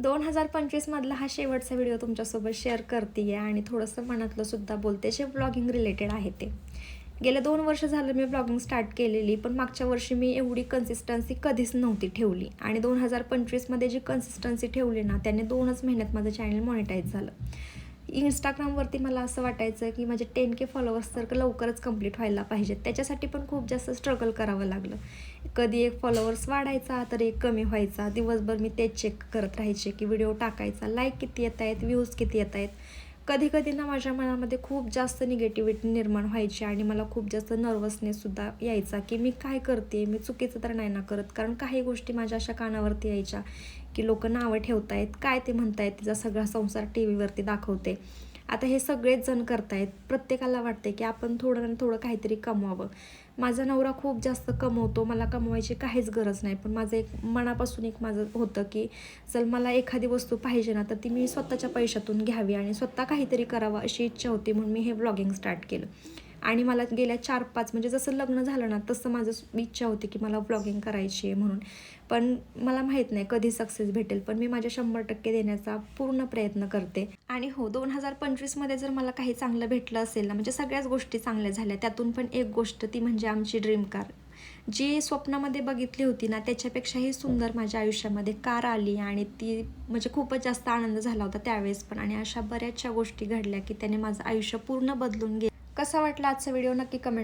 2025 मधला हा शेवटचा व्हिडिओ तुमच्यासोबत शेअर करते आहे आणि थोडंसं मनातलं सुद्धा बोलते, जे ब्लॉगिंग रिलेटेड आहे ते. गेले 2 वर्ष झालं मी ब्लॉगिंग स्टार्ट केलेली, पण मागच्या वर्षी मी एवढी कन्सिस्टन्सी कधीच नव्हती ठेवली आणि 2025मध्ये जी कन्सिस्टन्सी ठेवली ना, त्याने 2च महिन्यात माझं चॅनल मॉनिटाईज झालं. इंस्टाग्रामवरती मला असं वाटायचं की माझे 10K फॉलोअर्स तर लवकरच कंप्लीट व्हायला पाहिजेत. त्याच्यासाठी पण खूप जास्त स्ट्रगल करावं लागलं. कधी एक फॉलोअर्स वाढायचा तर एक कमी व्हायचा. दिवसभर मी तेच चेक करत राहायचे की व्हिडिओ टाकायचा, लाईक किती येत आहेत, व्ह्यूज किती येत आहेत. कधी कधी ना माझ्या मनामध्ये खूप जास्त निगेटिव्हिटी निर्माण व्हायची आणि मला खूप जास्त नर्वसनेससुद्धा यायचा की मी काय करते, मी चुकीचं तर नाही ना करत. कारण काही गोष्टी माझ्या अशा कानावरती यायच्या की लोक नावं ठेवतायत, काय ते म्हणतायत, तिचा सगळा संसार टी व्हीवरती दाखवते. आता हे सगळेच जण करतायत, प्रत्येकाला वाटते की आपण थोडं ना थोडं काहीतरी कमवावं. माझा नवरा खूप जास्त कमवतो, मला कमवायची काहीच गरज नाही, पण माझं एक मनापासून एक माझं होतं की चल मला एखादी वस्तू पाहिजे ना, तर ती मी स्वतःच्या पैशातून घ्यावी आणि स्वतः काहीतरी करावं अशी इच्छा होती. म्हणून मी हे ब्लॉगिंग स्टार्ट केलं आणि मला गेल्या 4-5 म्हणजे जसं लग्न झालं ना, तसं माझं इच्छा होती की मला ब्लॉगिंग करायची आहे म्हणून. पण मला माहीत नाही कधी सक्सेस भेटेल, पण मी माझ्या 100% देण्याचा पूर्ण प्रयत्न करते. आणि हो, 2025मध्ये जर मला काही चांगलं भेटलं असेल ना, म्हणजे सगळ्याच गोष्टी चांगल्या झाल्या, त्यातून पण एक गोष्ट ती म्हणजे आमची ड्रीम कार. जी स्वप्नामध्ये बघितली होती ना, त्याच्यापेक्षाही सुंदर माझ्या आयुष्यामध्ये कार आली आणि ती म्हणजे खूपच जास्त आनंद झाला होता त्यावेळेस पण. आणि अशा बऱ्याचशा गोष्टी घडल्या की त्याने माझं आयुष्य पूर्ण बदलून गेलं. कसा वाटला आजचा व्हिडिओ नक्की कमेंट